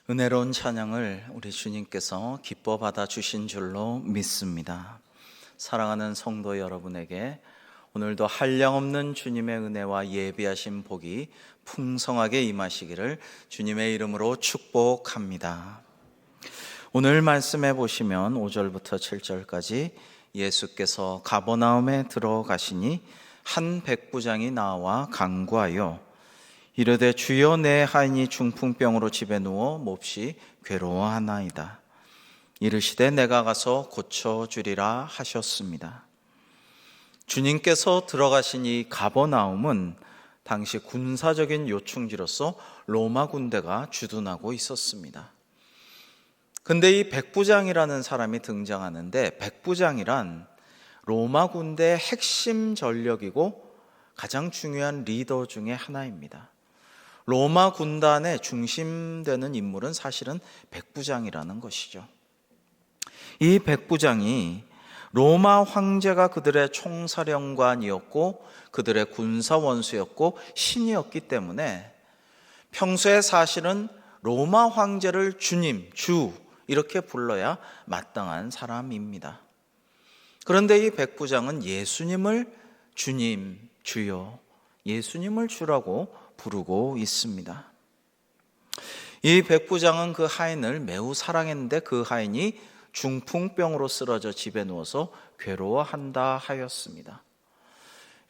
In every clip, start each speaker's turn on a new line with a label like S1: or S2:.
S1: 은혜로운 찬양을 우리 주님께서 기뻐 받아 주신 줄로 믿습니다. 사랑하는 성도 여러분에게 오늘도 한량없는 주님의 은혜와 예비하신 복이 풍성하게 임하시기를 주님의 이름으로 축복합니다. 오늘 말씀해 보시면 5절부터 7절까지 예수께서 가버나움에 들어가시니 한 백부장이 나와 간구하여 이르되 주여 내 하인이 중풍병으로 집에 누워 몹시 괴로워하나이다. 이르시되 내가 가서 고쳐주리라 하셨습니다. 주님께서 들어가신 이 가버나움은 당시 군사적인 요충지로서 로마 군대가 주둔하고 있었습니다. 근데 이 백부장이라는 사람이 등장하는데, 백부장이란 로마 군대의 핵심 전력이고 가장 중요한 리더 중에 하나입니다. 로마 군단의 중심되는 인물은 사실은 백부장이라는 것이죠. 이 백부장이 로마 황제가 그들의 총사령관이었고 그들의 군사 원수였고 신이었기 때문에 평소에 사실은 로마 황제를 주님, 주 이렇게 불러야 마땅한 사람입니다. 그런데 이 백부장은 예수님을 주님, 주여, 예수님을 주라고 부르고 있습니다. 이 백부장은 그 하인을 매우 사랑했는데 그 하인이 중풍병으로 쓰러져 집에 누워서 괴로워한다 하였습니다.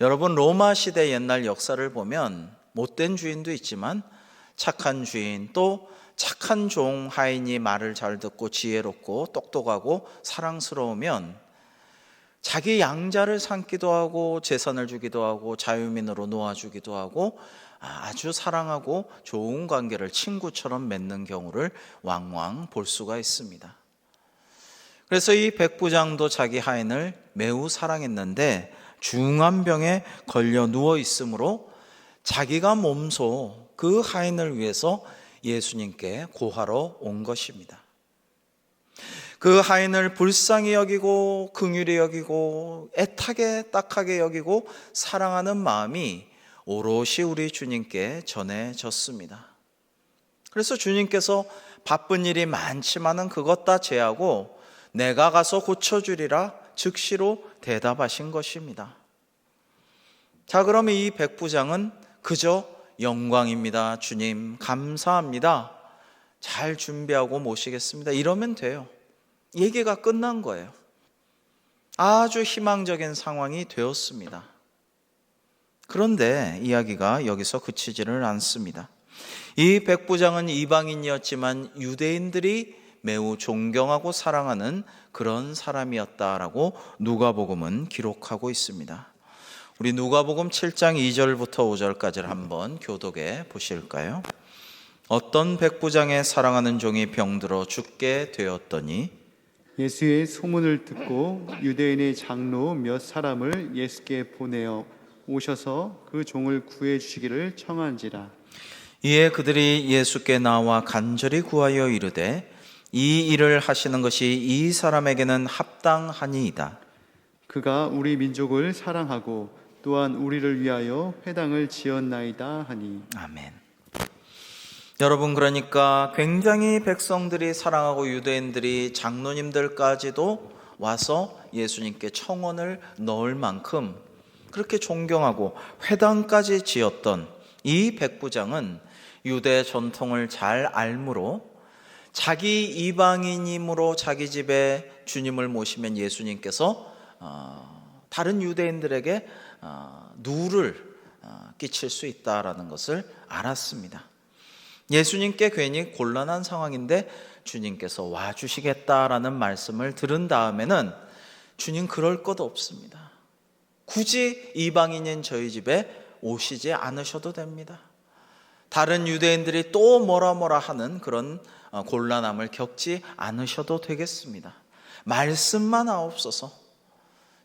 S1: 여러분, 로마 시대 옛날 역사를 보면 못된 주인도 있지만 착한 주인, 또 착한 종 하인이 말을 잘 듣고 지혜롭고 똑똑하고 사랑스러우면 자기 양자를 삼기도 하고 재산을 주기도 하고 자유민으로 놓아주기도 하고 아주 사랑하고 좋은 관계를 친구처럼 맺는 경우를 왕왕 볼 수가 있습니다. 그래서 이 백부장도 자기 하인을 매우 사랑했는데 중한 병에 걸려 누워 있으므로 자기가 몸소 그 하인을 위해서 예수님께 고하러 온 것입니다. 그 하인을 불쌍히 여기고 긍휼히 여기고 애타게 딱하게 여기고 사랑하는 마음이 오롯이 우리 주님께 전해졌습니다. 그래서 주님께서 바쁜 일이 많지만은 그것 다 제하고 내가 가서 고쳐주리라 즉시로 대답하신 것입니다. 자, 그러면 이 백부장은 그저 영광입니다, 주님 감사합니다, 잘 준비하고 모시겠습니다, 이러면 돼요. 얘기가 끝난 거예요. 아주 희망적인 상황이 되었습니다. 그런데 이야기가 여기서 그치지를 않습니다. 이 백부장은 이방인이었지만 유대인들이 매우 존경하고 사랑하는 그런 사람이었다라고 누가복음은 기록하고 있습니다. 우리 누가복음 7장 2절부터 5절까지를 한번 교독해 보실까요? 어떤 백부장의 사랑하는 종이 병들어 죽게 되었더니
S2: 예수의 소문을 듣고 유대인의 장로 몇 사람을 예수께 보내어 오셔서 그 종을 구해 주시기를 청한지라.
S1: 이에 그들이 예수께 나와 간절히 구하여 이르되 이 일을 하시는 것이 이 사람에게는 합당하니이다.
S2: 그가 우리 민족을 사랑하고 또한 우리를 위하여 회당을 지었나이다 하니.
S1: 아멘. 여러분, 그러니까 굉장히 백성들이 사랑하고 유대인들이 장로님들까지도 와서 예수님께 청원을 넣을 만큼 그렇게 존경하고 회당까지 지었던 이 백부장은 유대 전통을 잘 알므로 자기 이방인이므로 자기 집에 주님을 모시면 예수님께서 다른 유대인들에게 누를 끼칠 수 있다라는 것을 알았습니다. 예수님께 괜히 곤란한 상황인데 주님께서 와주시겠다라는 말씀을 들은 다음에는 주님 그럴 것 없습니다. 굳이 이방인인 저희 집에 오시지 않으셔도 됩니다. 다른 유대인들이 또 뭐라 하는 그런 곤란함을 겪지 않으셔도 되겠습니다. 말씀만 하옵소서.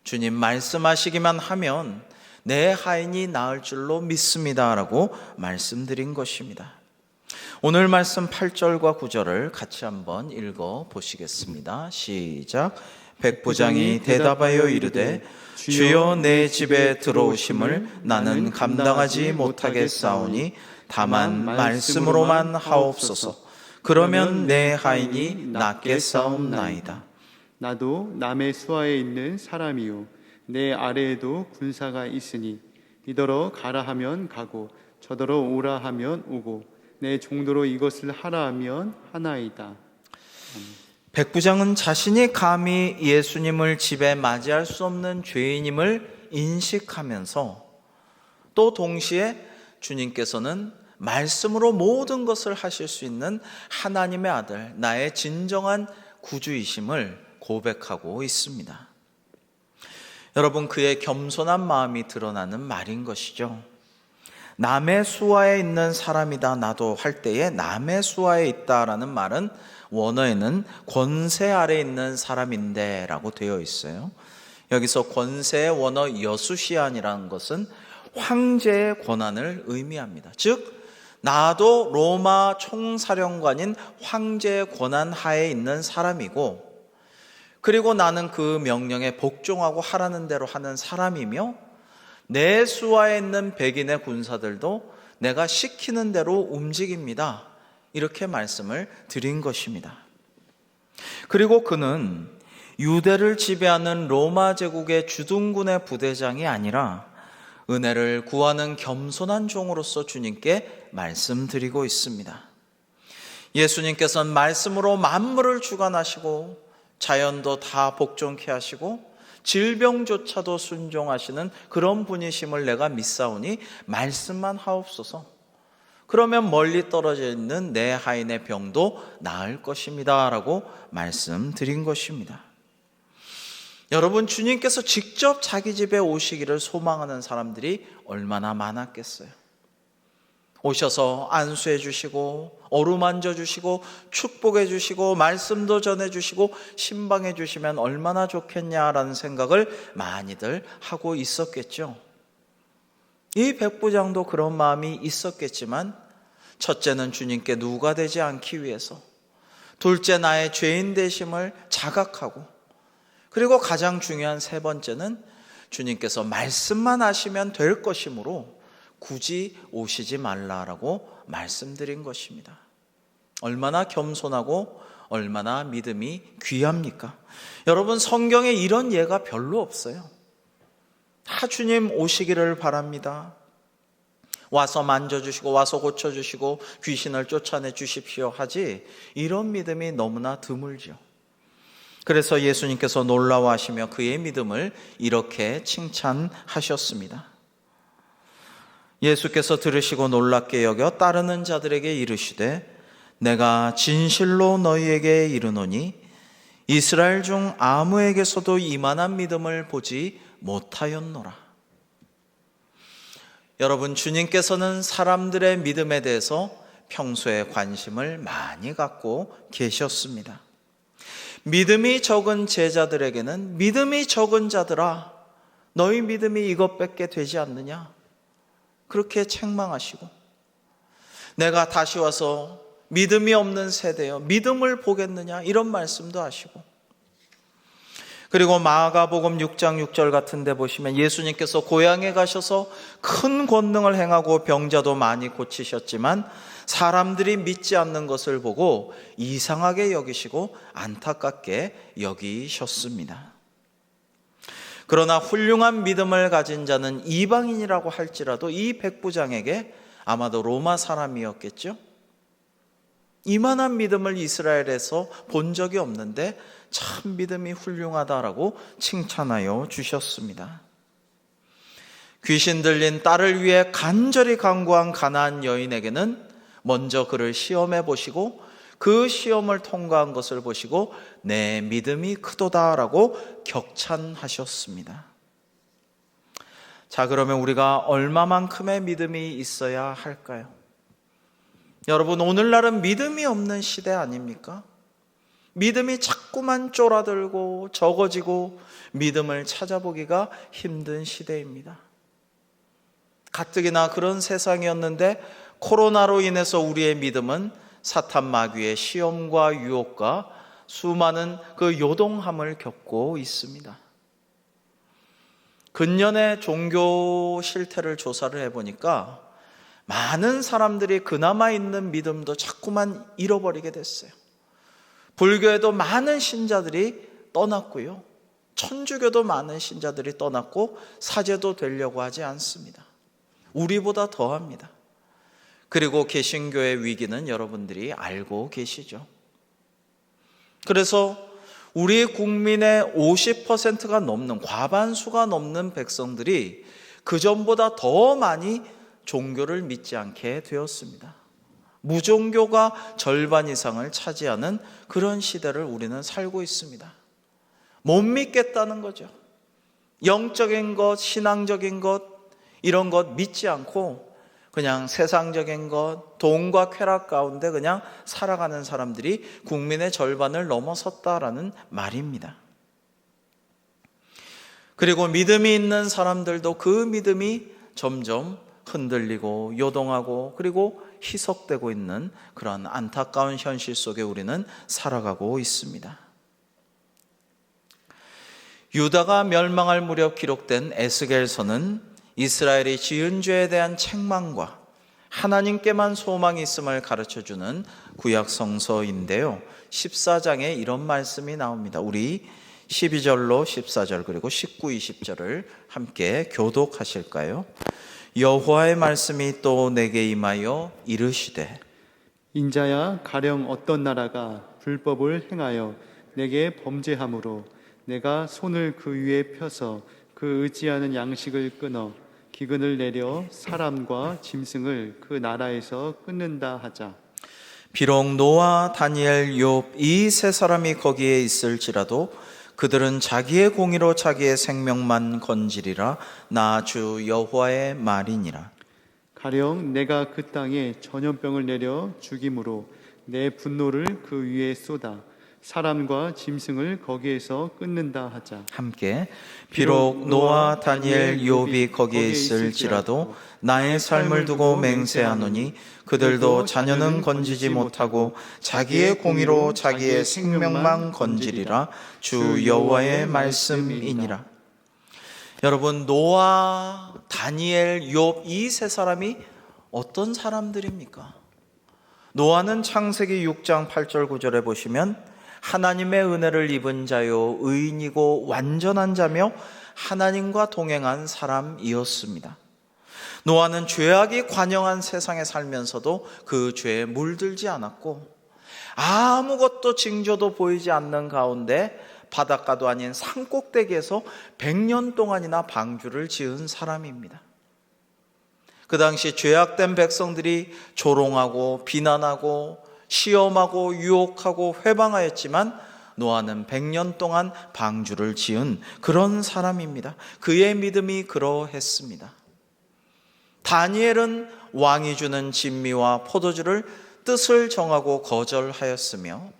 S1: 주님 말씀하시기만 하면 내 하인이 나을 줄로 믿습니다라고 말씀드린 것입니다. 오늘 말씀 8절과 9절을 같이 한번 읽어 보시겠습니다. 시작. 백부장이 대답하여 이르되 주여 내 집에 들어오심을 나는 감당하지 못하겠사오니 다만 말씀으로만 하옵소서. 그러면 내 하인이 낫게 싸움나이다.
S2: 나도 남의 수하에 있는 사람이요 내 아래에도 군사가 있으니 이더러 가라 하면 가고 저더러 오라 하면 오고 내 종도로 이것을 하라 하면 하나이다.
S1: 백부장은 자신이 감히 예수님을 집에 맞이할 수 없는 죄인임을 인식하면서 또 동시에 주님께서는 말씀으로 모든 것을 하실 수 있는 하나님의 아들, 나의 진정한 구주이심을 고백하고 있습니다. 여러분, 그의 겸손한 마음이 드러나는 말인 것이죠. 남의 수하에 있는 사람이다 나도 할 때에 남의 수하에 있다라는 말은 원어에는 권세 아래 있는 사람인데 라고 되어 있어요. 여기서 권세의 원어 여수시안이라는 것은 황제의 권한을 의미합니다. 즉 나도 로마 총사령관인 황제의 권한 하에 있는 사람이고, 그리고 나는 그 명령에 복종하고 하라는 대로 하는 사람이며, 내 수하에 있는 백인의 군사들도 내가 시키는 대로 움직입니다. 이렇게 말씀을 드린 것입니다. 그리고 그는 유대를 지배하는 로마 제국의 주둔군의 부대장이 아니라 은혜를 구하는 겸손한 종으로서 주님께 말씀드리고 있습니다. 예수님께서는 말씀으로 만물을 주관하시고 자연도 다 복종케 하시고 질병조차도 순종하시는 그런 분이심을 내가 믿사오니 말씀만 하옵소서. 그러면 멀리 떨어져 있는 내 하인의 병도 나을 것입니다 라고 말씀드린 것입니다. 여러분, 주님께서 직접 자기 집에 오시기를 소망하는 사람들이 얼마나 많았겠어요. 오셔서 안수해 주시고 어루만져 주시고 축복해 주시고 말씀도 전해 주시고 신방해 주시면 얼마나 좋겠냐라는 생각을 많이들 하고 있었겠죠. 이 백부장도 그런 마음이 있었겠지만, 첫째는 주님께 누가 되지 않기 위해서, 둘째 나의 죄인 되심을 자각하고, 그리고 가장 중요한 세 번째는 주님께서 말씀만 하시면 될 것이므로 굳이 오시지 말라라고 말씀드린 것입니다. 얼마나 겸손하고 얼마나 믿음이 귀합니까? 여러분, 성경에 이런 예가 별로 없어요. 다 주님 오시기를 바랍니다. 와서 만져주시고 와서 고쳐주시고 귀신을 쫓아내 주십시오 하지, 이런 믿음이 너무나 드물죠. 그래서 예수님께서 놀라워하시며 그의 믿음을 이렇게 칭찬하셨습니다. 예수께서 들으시고 놀랍게 여겨 따르는 자들에게 이르시되 내가 진실로 너희에게 이르노니 이스라엘 중 아무에게서도 이만한 믿음을 보지 못하였노라. 여러분, 주님께서는 사람들의 믿음에 대해서 평소에 관심을 많이 갖고 계셨습니다. 믿음이 적은 제자들에게는 믿음이 적은 자들아, 너희 믿음이 이것밖에 되지 않느냐, 그렇게 책망하시고, 내가 다시 와서 믿음이 없는 세대여 믿음을 보겠느냐, 이런 말씀도 하시고, 그리고 마가복음 6장 6절 같은 데 보시면 예수님께서 고향에 가셔서 큰 권능을 행하고 병자도 많이 고치셨지만 사람들이 믿지 않는 것을 보고 이상하게 여기시고 안타깝게 여기셨습니다. 그러나 훌륭한 믿음을 가진 자는 이방인이라고 할지라도 이 백부장에게 아마도 로마 사람이었겠죠. 이만한 믿음을 이스라엘에서 본 적이 없는데 참 믿음이 훌륭하다라고 칭찬하여 주셨습니다. 귀신 들린 딸을 위해 간절히 간구한 가나안 여인에게는 먼저 그를 시험해 보시고 그 시험을 통과한 것을 보시고 내 믿음이 크도다라고 격찬하셨습니다. 자, 그러면 우리가 얼마만큼의 믿음이 있어야 할까요? 여러분, 오늘날은 믿음이 없는 시대 아닙니까? 믿음이 자꾸만 쫄아들고 적어지고 믿음을 찾아보기가 힘든 시대입니다. 가뜩이나 그런 세상이었는데 코로나로 인해서 우리의 믿음은 사탄 마귀의 시험과 유혹과 수많은 그 요동함을 겪고 있습니다. 근년에 종교 실태를 조사를 해보니까 많은 사람들이 그나마 있는 믿음도 자꾸만 잃어버리게 됐어요. 불교에도 많은 신자들이 떠났고요. 천주교도 많은 신자들이 떠났고 사제도 되려고 하지 않습니다. 우리보다 더합니다. 그리고 개신교의 위기는 여러분들이 알고 계시죠. 그래서 우리 국민의 50%가 넘는, 과반수가 넘는 백성들이 그전보다 더 많이 종교를 믿지 않게 되었습니다. 무종교가 절반 이상을 차지하는 그런 시대를 우리는 살고 있습니다. 못 믿겠다는 거죠. 영적인 것, 신앙적인 것, 이런 것 믿지 않고 그냥 세상적인 것, 돈과 쾌락 가운데 그냥 살아가는 사람들이 국민의 절반을 넘어섰다라는 말입니다. 그리고 믿음이 있는 사람들도 그 믿음이 점점 흔들리고 요동하고 그리고 희석되고 있는 그런 안타까운 현실 속에 우리는 살아가고 있습니다. 유다가 멸망할 무렵 기록된 에스겔서는 이스라엘이 지은 죄에 대한 책망과 하나님께만 소망이 있음을 가르쳐주는 구약 성서인데요. 14장에 이런 말씀이 나옵니다. 우리 12절로 14절 그리고 19, 20절을 함께 교독하실까요? 여호와의 말씀이 또 내게 임하여 이르시되
S2: 인자야 가령 어떤 나라가 불법을 행하여 내게 범죄함으로 내가 손을 그 위에 펴서 그 의지하는 양식을 끊어 기근을 내려 사람과 짐승을 그 나라에서 끊는다 하자.
S1: 비록 노아, 다니엘, 욥 이 세 사람이 거기에 있을지라도 그들은 자기의 공의로 자기의 생명만 건지리라. 나 주 여호와의 말이니라.
S2: 가령 내가 그 땅에 전염병을 내려 죽임으로 내 분노를 그 위에 쏟아 사람과 짐승을 거기에서 끊는다 하자.
S1: 함께 비록 노아, 다니엘, 욥이 거기에 있을지라도 나의 삶을 두고 맹세하노니 그들도 자녀는 건지지 못하고 자기의 공의로 자기의 생명만 건지리라. 주 여호와의 말씀이니라. 여러분, 노아, 다니엘, 욥 이 세 사람이 어떤 사람들입니까? 노아는 창세기 6장 8절 9절에 보시면 하나님의 은혜를 입은 자요 의인이고 완전한 자며 하나님과 동행한 사람이었습니다. 노아는 죄악이 관영한 세상에 살면서도 그 죄에 물들지 않았고 아무것도 징조도 보이지 않는 가운데 바닷가도 아닌 산꼭대기에서 100년 동안이나 방주를 지은 사람입니다. 그 당시 죄악된 백성들이 조롱하고 비난하고 시험하고 유혹하고 회방하였지만 노아는 100년 동안 방주를 지은 그런 사람입니다. 그의 믿음이 그러했습니다. 다니엘은 왕이 주는 진미와 포도주를 뜻을 정하고 거절하였으며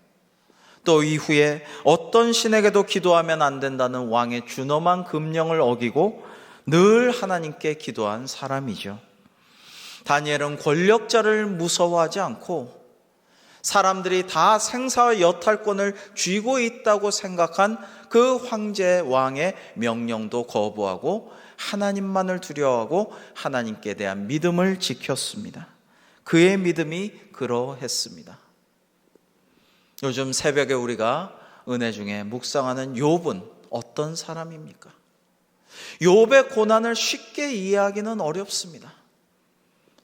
S1: 또 이후에 어떤 신에게도 기도하면 안 된다는 왕의 준엄한 금령을 어기고 늘 하나님께 기도한 사람이죠. 다니엘은 권력자를 무서워하지 않고 사람들이 다 생사와 여탈권을 쥐고 있다고 생각한 그 황제 왕의 명령도 거부하고 하나님만을 두려워하고 하나님께 대한 믿음을 지켰습니다. 그의 믿음이 그러했습니다. 요즘 새벽에 우리가 은혜 중에 묵상하는 욥은 어떤 사람입니까? 욥의 고난을 쉽게 이해하기는 어렵습니다.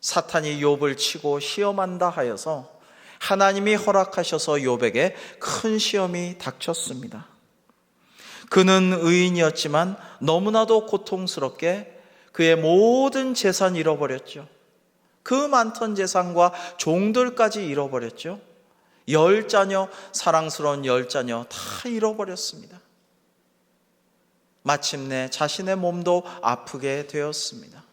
S1: 사탄이 욥을 치고 시험한다 하여서 하나님이 허락하셔서 욥에게 큰 시험이 닥쳤습니다. 그는 의인이었지만 너무나도 고통스럽게 그의 모든 재산 잃어버렸죠. 그 많던 재산과 종들까지 잃어버렸죠. 10자녀, 사랑스러운 10자녀 다 잃어버렸습니다. 마침내 자신의 몸도 아프게 되었습니다.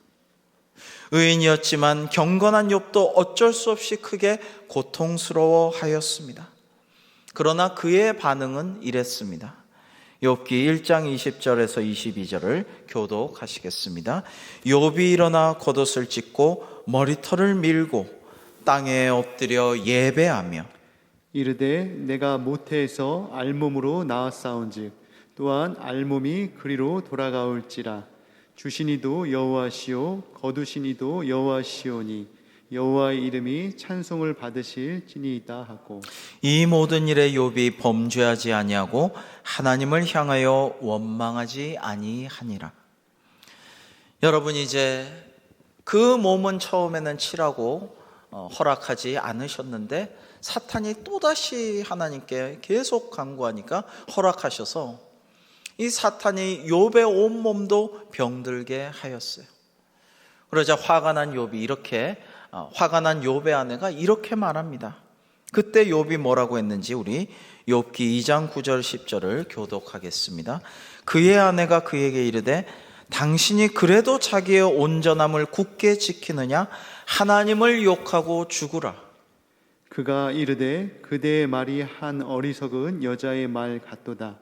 S1: 의인이었지만 경건한 욥도 어쩔 수 없이 크게 고통스러워하였습니다. 그러나 그의 반응은 이랬습니다. 욥기 1장 20절에서 22절을 교독하시겠습니다. 욥이 일어나 겉옷을 찢고 머리털을 밀고 땅에 엎드려 예배하며
S2: 이르되 내가 모태에서 알몸으로 나왔사온즉 또한 알몸이 그리로 돌아가올지라. 주신 이도 여호와시요 거두신 이도 여호와시오니 여호와의 이름이 찬송을 받으실지니이다 하고,
S1: 이 모든 일에 욥이 범죄하지 아니하고 하나님을 향하여 원망하지 아니하니라. 여러분, 이제 그 몸은 처음에는 치라고 허락하지 않으셨는데 사탄이 또다시 하나님께 계속 간구하니까 허락하셔서 이 사탄이 욥의 온몸도 병들게 하였어요. 그러자 화가 난 욥의 아내가 이렇게 말합니다. 그때 욥이 뭐라고 했는지 우리 욥기 2장 9절 10절을 교독하겠습니다. 그의 아내가 그에게 이르되 당신이 그래도 자기의 온전함을 굳게 지키느냐? 하나님을 욕하고 죽으라.
S2: 그가 이르되 그대의 말이 한 어리석은 여자의 말 같도다.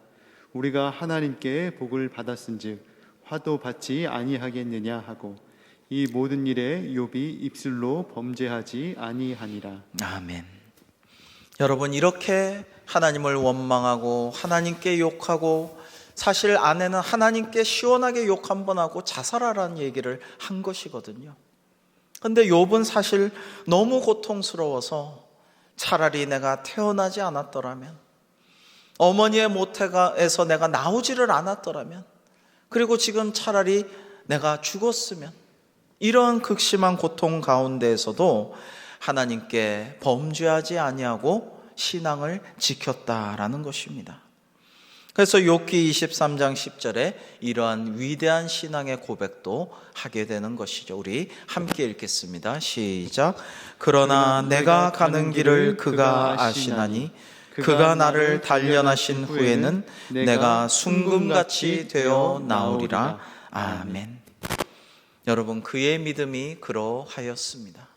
S2: 우리가 하나님께 복을 받았은즉 화도 받지 아니하겠느냐 하고, 이 모든 일에 욥이 입술로 범죄하지 아니하니라.
S1: 아멘. 여러분, 이렇게 하나님을 원망하고 하나님께 욕하고, 사실 아내는 하나님께 시원하게 욕 한번 하고 자살하라는 얘기를 한 것이거든요. 근데 욥은 사실 너무 고통스러워서 차라리 내가 태어나지 않았더라면, 어머니의 모태에서 내가 나오지를 않았더라면, 그리고 지금 차라리 내가 죽었으면, 이런 극심한 고통 가운데에서도 하나님께 범죄하지 아니하고 신앙을 지켰다라는 것입니다. 그래서 욥기 23장 10절에 이러한 위대한 신앙의 고백도 하게 되는 것이죠. 우리 함께 읽겠습니다. 시작. 그러나 내가 가는 길을 그가 아시나니 그가 나를 단련하신 후에는 내가 순금같이 되어 나오리라. 아멘. 여러분, 그의 믿음이 그러하였습니다.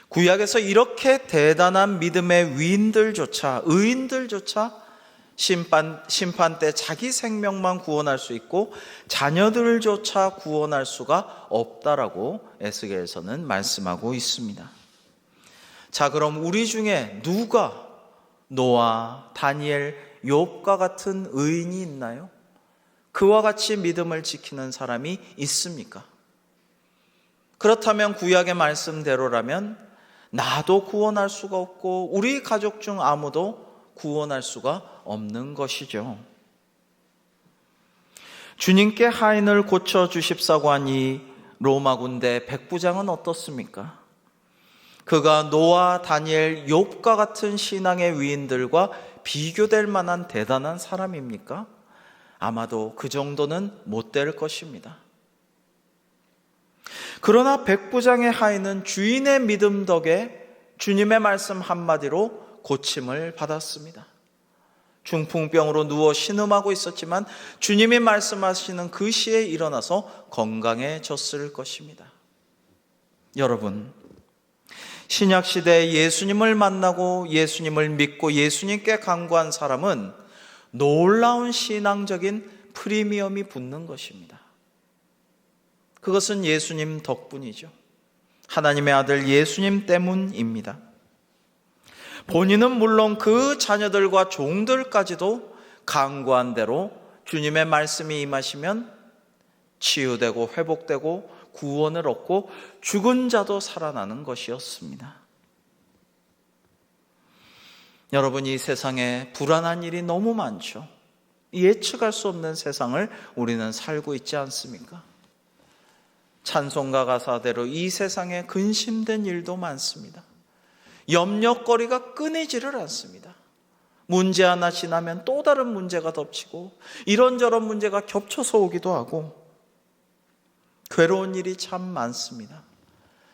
S1: 구약에서 이렇게 대단한 믿음의 의인들조차 심판 때 자기 생명만 구원할 수 있고 자녀들조차 구원할 수가 없다라고 에스겔에서는 말씀하고 있습니다. 자, 그럼 우리 중에 누가 노아, 다니엘, 욥과 같은 의인이 있나요? 그와 같이 믿음을 지키는 사람이 있습니까? 그렇다면 구약의 말씀대로라면 나도 구원할 수가 없고 우리 가족 중 아무도 구원할 수가 없는 것이죠. 주님께 하인을 고쳐주십사고 하니 로마 군대 백부장은 어떻습니까? 그가 노아, 다니엘, 욥과 같은 신앙의 위인들과 비교될 만한 대단한 사람입니까? 아마도 그 정도는 못 될 것입니다. 그러나 백부장의 하인은 주인의 믿음 덕에 주님의 말씀 한마디로 고침을 받았습니다. 중풍병으로 누워 신음하고 있었지만 주님이 말씀하시는 그 시에 일어나서 건강해졌을 것입니다. 여러분, 신약시대에 예수님을 만나고 예수님을 믿고 예수님께 간구한 사람은 놀라운 신앙적인 프리미엄이 붙는 것입니다. 그것은 예수님 덕분이죠. 하나님의 아들 예수님 때문입니다. 본인은 물론 그 자녀들과 종들까지도 간구한 대로 주님의 말씀이 임하시면 치유되고 회복되고 구원을 얻고 죽은 자도 살아나는 것이었습니다. 여러분, 이 세상에 불안한 일이 너무 많죠. 예측할 수 없는 세상을 우리는 살고 있지 않습니까? 찬송가 가사대로 이 세상에 근심된 일도 많습니다. 염려거리가 끊이지를 않습니다. 문제 하나 지나면 또 다른 문제가 덮치고 이런저런 문제가 겹쳐서 오기도 하고 괴로운 일이 참 많습니다.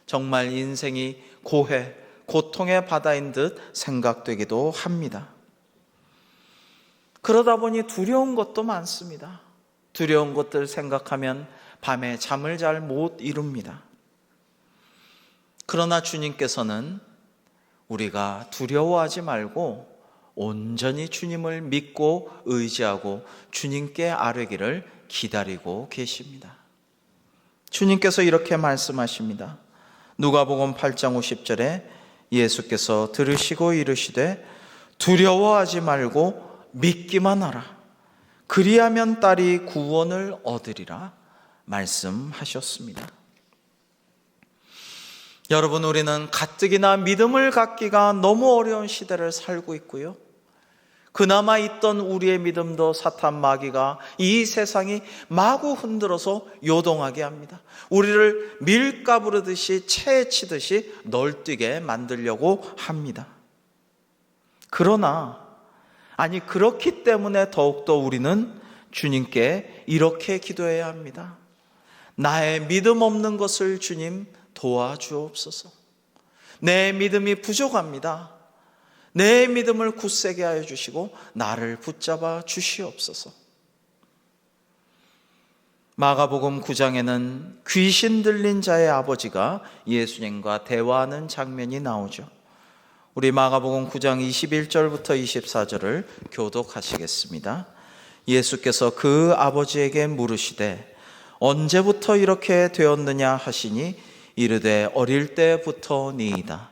S1: 정말 인생이 고해, 고통의 바다인 듯 생각되기도 합니다. 그러다 보니 두려운 것도 많습니다. 두려운 것들 생각하면 밤에 잠을 잘 못 이룹니다. 그러나 주님께서는 우리가 두려워하지 말고 온전히 주님을 믿고 의지하고 주님께 아뢰기를 기다리고 계십니다. 주님께서 이렇게 말씀하십니다. 누가복음 8장 50절에 예수께서 들으시고 이르시되 두려워하지 말고 믿기만 하라. 그리하면 딸이 구원을 얻으리라. 말씀하셨습니다. 여러분, 우리는 가뜩이나 믿음을 갖기가 너무 어려운 시대를 살고 있고요. 그나마 있던 우리의 믿음도 사탄 마귀가 이 세상이 마구 흔들어서 요동하게 합니다. 우리를 밀가부르듯이 채치듯이 널뛰게 만들려고 합니다. 그러나 그렇기 때문에 더욱더 우리는 주님께 이렇게 기도해야 합니다. 나의 믿음 없는 것을 주님 도와주옵소서. 내 믿음이 부족합니다. 내 믿음을 굳세게 하여 주시고 나를 붙잡아 주시옵소서. 마가복음 9장에는 귀신 들린 자의 아버지가 예수님과 대화하는 장면이 나오죠. 우리 마가복음 9장 21절부터 24절을 교독하시겠습니다. 예수께서 그 아버지에게 물으시되 언제부터 이렇게 되었느냐 하시니 이르되 어릴 때부터니이다.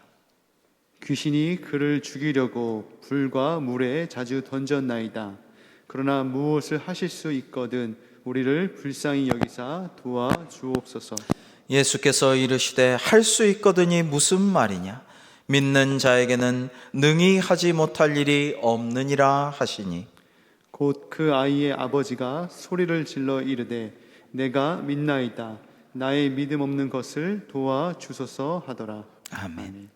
S2: 귀신이 그를 죽이려고 불과 물에 자주 던졌나이다. 그러나 무엇을 하실 수 있거든 우리를 불쌍히 여기사 도와주옵소서.
S1: 예수께서 이르시되 할 수 있거든이 무슨 말이냐? 믿는 자에게는 능히 하지 못할 일이 없느니라 하시니
S2: 곧 그 아이의 아버지가 소리를 질러 이르되 내가 믿나이다. 나의 믿음 없는 것을 도와주소서 하더라.
S1: 아멘.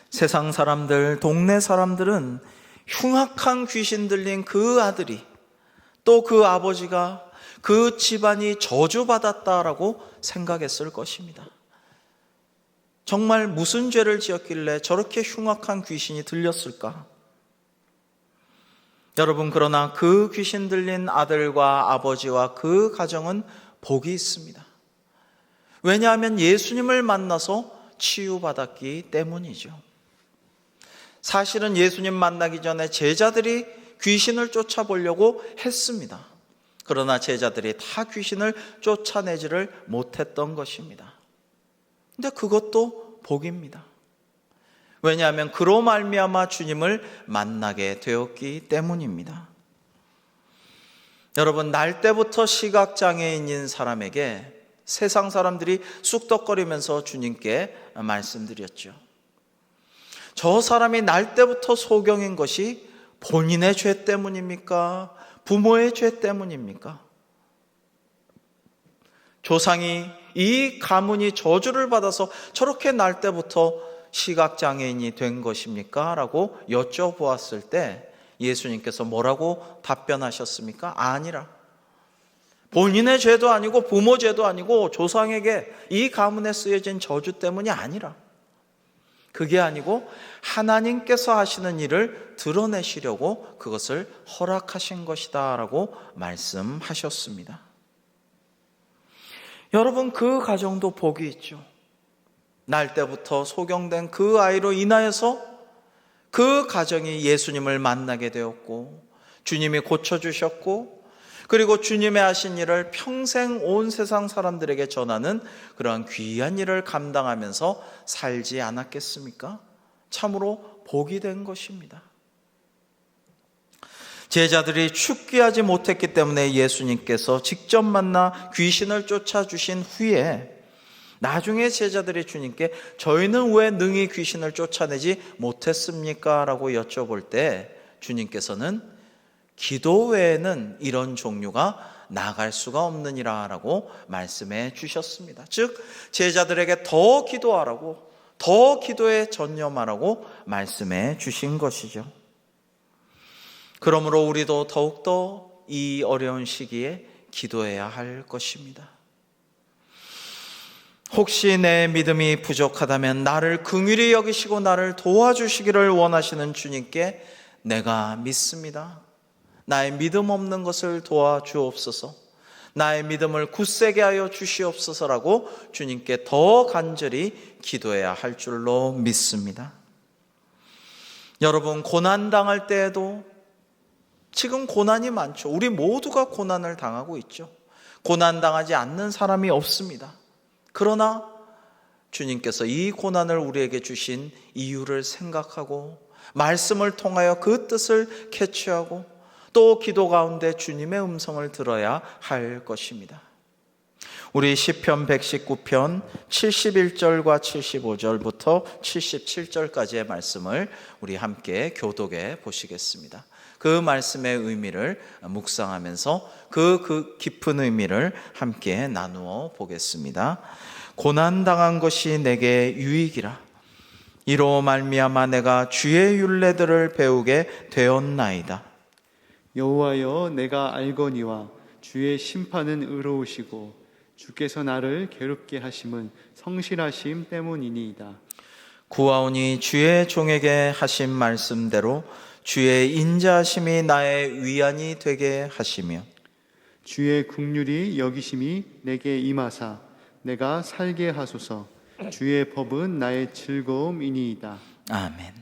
S1: 세상 사람들, 동네 사람들은 흉악한 귀신 들린 그 아들이 또 그 아버지가 그 집안이 저주받았다라고 생각했을 것입니다. 정말 무슨 죄를 지었길래 저렇게 흉악한 귀신이 들렸을까? 여러분, 그러나 그 귀신 들린 아들과 아버지와 그 가정은 복이 있습니다. 왜냐하면 예수님을 만나서 치유받았기 때문이죠. 사실은 예수님 만나기 전에 제자들이 귀신을 쫓아보려고 했습니다. 그러나 제자들이 다 귀신을 쫓아내지를 못했던 것입니다. 근데 그것도 복입니다. 왜냐하면 그로 말미암아 주님을 만나게 되었기 때문입니다. 여러분, 날 때부터 시각장애인인 사람에게 세상 사람들이 쑥덕거리면서 주님께 말씀드렸죠. 저 사람이 날 때부터 소경인 것이 본인의 죄 때문입니까? 부모의 죄 때문입니까? 조상이 이 가문이 저주를 받아서 저렇게 날 때부터 시각장애인이 된 것입니까? 라고 여쭤보았을 때 예수님께서 뭐라고 답변하셨습니까? 아니라. 본인의 죄도 아니고 부모 죄도 아니고 조상에게 이 가문에 쓰여진 저주 때문이 아니라. 그게 아니고 하나님께서 하시는 일을 드러내시려고 그것을 허락하신 것이다 라고 말씀하셨습니다. 여러분, 그 가정도 복이 있죠. 날 때부터 소경된 그 아이로 인하여서 그 가정이 예수님을 만나게 되었고 주님이 고쳐주셨고 그리고 주님의 하신 일을 평생 온 세상 사람들에게 전하는 그러한 귀한 일을 감당하면서 살지 않았겠습니까? 참으로 복이 된 것입니다. 제자들이 축귀하지 못했기 때문에 예수님께서 직접 만나 귀신을 쫓아주신 후에 나중에 제자들이 주님께 저희는 왜 능히 귀신을 쫓아내지 못했습니까? 라고 여쭤볼 때 주님께서는 기도 외에는 이런 종류가 나갈 수가 없느니라 라고 말씀해 주셨습니다. 즉 제자들에게 더 기도하라고, 더 기도에 전념하라고 말씀해 주신 것이죠. 그러므로 우리도 더욱더 이 어려운 시기에 기도해야 할 것입니다. 혹시 내 믿음이 부족하다면 나를 긍휼히 여기시고 나를 도와주시기를 원하시는 주님께 내가 믿습니다. 나의 믿음 없는 것을 도와주옵소서. 나의 믿음을 굳세게 하여 주시옵소서라고 주님께 더 간절히 기도해야 할 줄로 믿습니다. 여러분, 고난당할 때에도 지금 고난이 많죠. 우리 모두가 고난을 당하고 있죠. 고난당하지 않는 사람이 없습니다. 그러나 주님께서 이 고난을 우리에게 주신 이유를 생각하고 말씀을 통하여 그 뜻을 캐치하고 또 기도 가운데 주님의 음성을 들어야 할 것입니다. 우리 시편 119편 71절과 75절부터 77절까지의 말씀을 우리 함께 교독해 보시겠습니다. 그 말씀의 의미를 묵상하면서 그 깊은 의미를 함께 나누어 보겠습니다. 고난당한 것이 내게 유익이라. 이로 말미암아 내가 주의 율례들을 배우게 되었나이다.
S2: 여호와여, 내가 알거니와 주의 심판은 의로우시고 주께서 나를 괴롭게 하심은 성실하심 때문이니이다.
S1: 구하오니 주의 종에게 하신 말씀대로 주의 인자하심이 나의 위안이 되게 하시며
S2: 주의 긍휼이 여기심이 내게 임하사 내가 살게 하소서. 주의 법은 나의 즐거움이니이다.
S1: 아멘.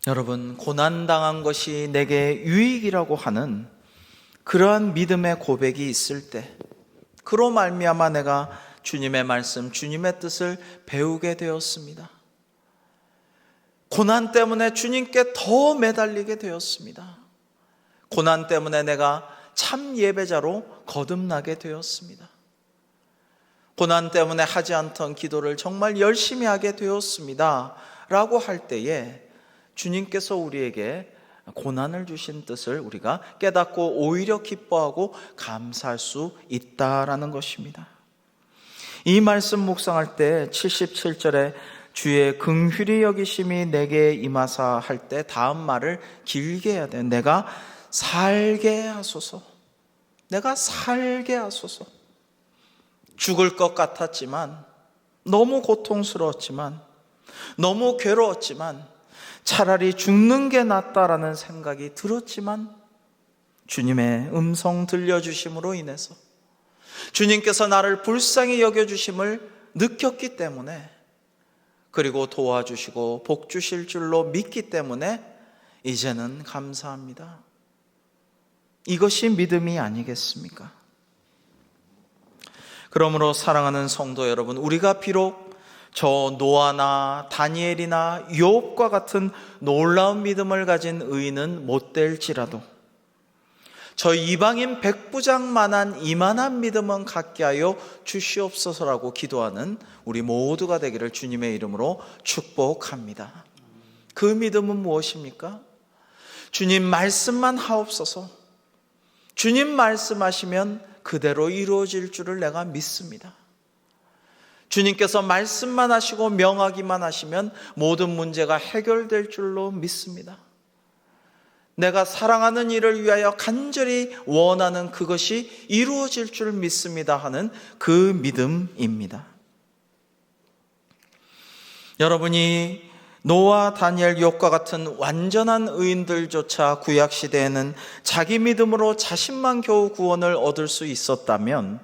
S1: 여러분, 고난당한 것이 내게 유익이라고 하는 그러한 믿음의 고백이 있을 때, 그로 말미암아 내가 주님의 말씀, 주님의 뜻을 배우게 되었습니다. 고난 때문에 주님께 더 매달리게 되었습니다. 고난 때문에 내가 참 예배자로 거듭나게 되었습니다. 고난 때문에 하지 않던 기도를 정말 열심히 하게 되었습니다 라고 할 때에 주님께서 우리에게 고난을 주신 뜻을 우리가 깨닫고 오히려 기뻐하고 감사할 수 있다라는 것입니다. 이 말씀 묵상할 때 77절에 주의 긍휼히 여기심이 내게 임하사 할 때 다음 말을 길게 해야 돼요. 내가 살게 하소서. 내가 살게 하소서. 죽을 것 같았지만, 너무 고통스러웠지만, 너무 괴로웠지만, 차라리 죽는 게 낫다라는 생각이 들었지만, 주님의 음성 들려주심으로 인해서 주님께서 나를 불쌍히 여겨주심을 느꼈기 때문에, 그리고 도와주시고 복 주실 줄로 믿기 때문에 이제는 감사합니다. 이것이 믿음이 아니겠습니까? 그러므로 사랑하는 성도 여러분, 우리가 비록 저 노아나 다니엘이나 욥과 같은 놀라운 믿음을 가진 의인은 못 될지라도 저 이방인 백부장만한 이만한 믿음은 갖게 하여 주시옵소서라고 기도하는 우리 모두가 되기를 주님의 이름으로 축복합니다. 그 믿음은 무엇입니까? 주님 말씀만 하옵소서. 주님 말씀하시면 그대로 이루어질 줄을 내가 믿습니다. 주님께서 말씀만 하시고 명하기만 하시면 모든 문제가 해결될 줄로 믿습니다. 내가 사랑하는 일을 위하여 간절히 원하는 그것이 이루어질 줄 믿습니다 하는 그 믿음입니다. 여러분이 노아, 다니엘, 욥과 같은 완전한 의인들조차 구약시대에는 자기 믿음으로 자신만 겨우 구원을 얻을 수 있었다면,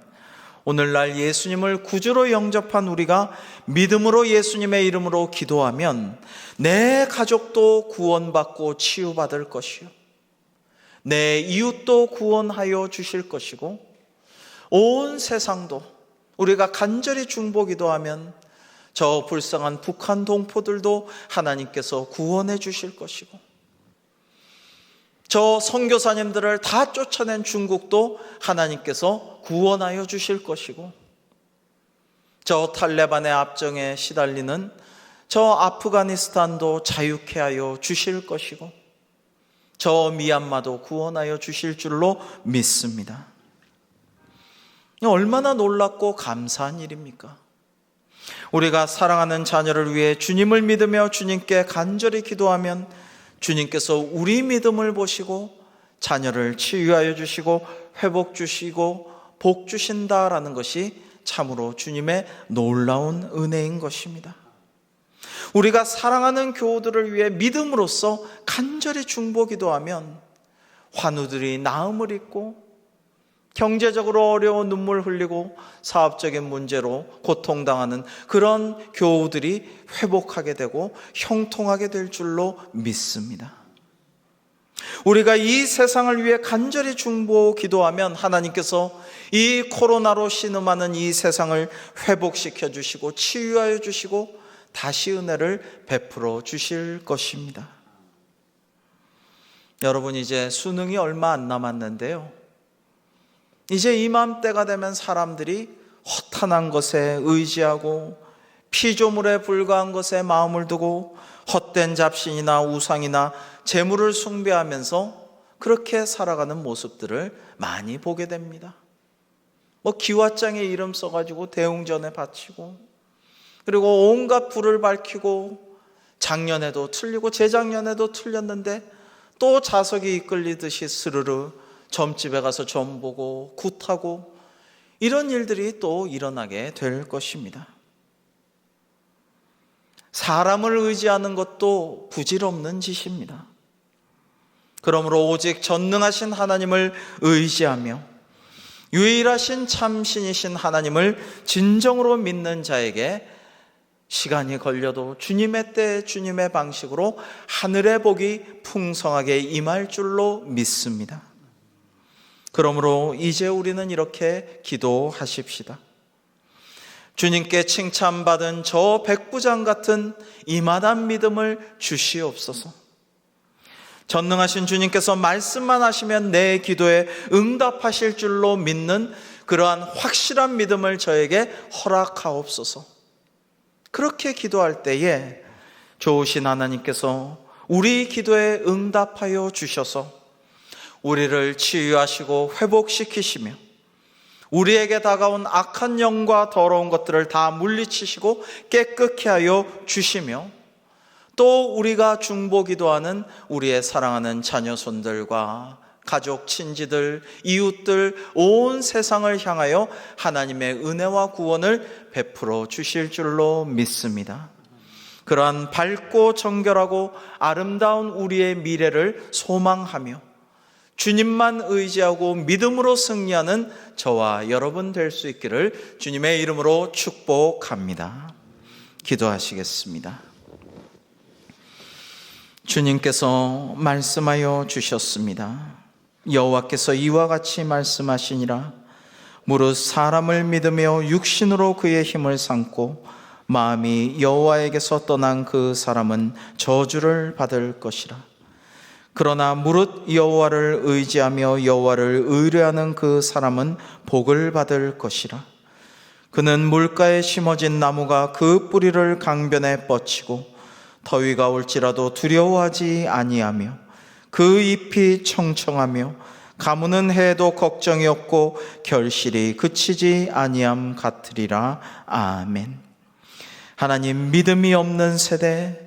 S1: 오늘날 예수님을 구주로 영접한 우리가 믿음으로 예수님의 이름으로 기도하면 내 가족도 구원받고 치유받을 것이요, 내 이웃도 구원하여 주실 것이고, 온 세상도 우리가 간절히 중보 기도하면 저 불쌍한 북한 동포들도 하나님께서 구원해 주실 것이고, 저 선교사님들을 다 쫓아낸 중국도 하나님께서 구원하여 주실 것이고, 저 탈레반의 압정에 시달리는 저 아프가니스탄도 자유케 하여 주실 것이고, 저 미얀마도 구원하여 주실 줄로 믿습니다. 얼마나 놀랍고 감사한 일입니까? 우리가 사랑하는 자녀를 위해 주님을 믿으며 주님께 간절히 기도하면 주님께서 우리 믿음을 보시고 자녀를 치유하여 주시고 회복 주시고 복 주신다라는 것이 참으로 주님의 놀라운 은혜인 것입니다. 우리가 사랑하는 교우들을 위해 믿음으로써 간절히 중보 기도하면 환우들이 나음을 입고 경제적으로 어려운 눈물 흘리고 사업적인 문제로 고통당하는 그런 교우들이 회복하게 되고 형통하게 될 줄로 믿습니다. 우리가 이 세상을 위해 간절히 중보 기도하면 하나님께서 이 코로나로 신음하는 이 세상을 회복시켜 주시고 치유하여 주시고 다시 은혜를 베풀어 주실 것입니다. 여러분, 이제 수능이 얼마 안 남았는데요, 이제 이맘때가 되면 사람들이 허탄한 것에 의지하고 피조물에 불과한 것에 마음을 두고 헛된 잡신이나 우상이나 재물을 숭배하면서 그렇게 살아가는 모습들을 많이 보게 됩니다. 기와장에 이름 써가지고 대웅전에 바치고, 그리고 온갖 불을 밝히고, 작년에도 틀리고 재작년에도 틀렸는데 또 자석이 이끌리듯이 스르르 점집에 가서 점 보고 굿하고, 이런 일들이 또 일어나게 될 것입니다. 사람을 의지하는 것도 부질없는 짓입니다. 그러므로 오직 전능하신 하나님을 의지하며 유일하신 참신이신 하나님을 진정으로 믿는 자에게 시간이 걸려도 주님의 때 주님의 방식으로 하늘의 복이 풍성하게 임할 줄로 믿습니다. 그러므로 이제 우리는 이렇게 기도하십시다. 주님께 칭찬받은 저 백부장 같은 이만한 믿음을 주시옵소서. 전능하신 주님께서 말씀만 하시면 내 기도에 응답하실 줄로 믿는 그러한 확실한 믿음을 저에게 허락하옵소서. 그렇게 기도할 때에 좋으신 하나님께서 우리 기도에 응답하여 주셔서 우리를 치유하시고 회복시키시며 우리에게 다가온 악한 영과 더러운 것들을 다 물리치시고 깨끗게 하여 주시며, 또 우리가 중보기도하는 우리의 사랑하는 자녀손들과 가족, 친지들, 이웃들, 온 세상을 향하여 하나님의 은혜와 구원을 베풀어 주실 줄로 믿습니다. 그러한 밝고 정결하고 아름다운 우리의 미래를 소망하며 주님만 의지하고 믿음으로 승리하는 저와 여러분 될 수 있기를 주님의 이름으로 축복합니다. 기도하시겠습니다. 주님께서 말씀하여 주셨습니다. 여호와께서 이와 같이 말씀하시니라. 무릇 사람을 믿으며 육신으로 그의 힘을 삼고 마음이 여호와에게서 떠난 그 사람은 저주를 받을 것이라. 그러나 무릇 여호와를 의지하며 여호와를 의뢰하는 그 사람은 복을 받을 것이라. 그는 물가에 심어진 나무가 그 뿌리를 강변에 뻗치고 더위가 올지라도 두려워하지 아니하며 그 잎이 청청하며 가무는 해도 걱정이 없고 결실이 그치지 아니함 같으리라. 아멘. 하나님, 믿음이 없는 세대,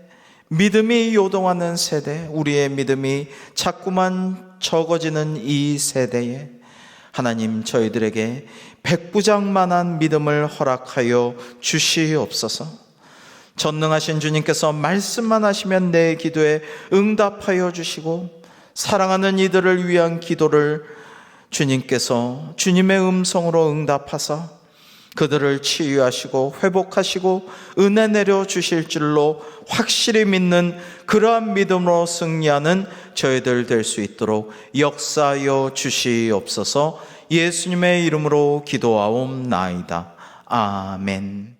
S1: 믿음이 요동하는 세대, 우리의 믿음이 자꾸만 적어지는 이 세대에 하나님, 저희들에게 백부장만한 믿음을 허락하여 주시옵소서. 전능하신 주님께서 말씀만 하시면 내 기도에 응답하여 주시고 사랑하는 이들을 위한 기도를 주님께서 주님의 음성으로 응답하사 그들을 치유하시고 회복하시고 은혜 내려 주실 줄로 확실히 믿는 그러한 믿음으로 승리하는 저희들 될 수 있도록 역사하여 주시옵소서. 예수님의 이름으로 기도하옵나이다. 아멘.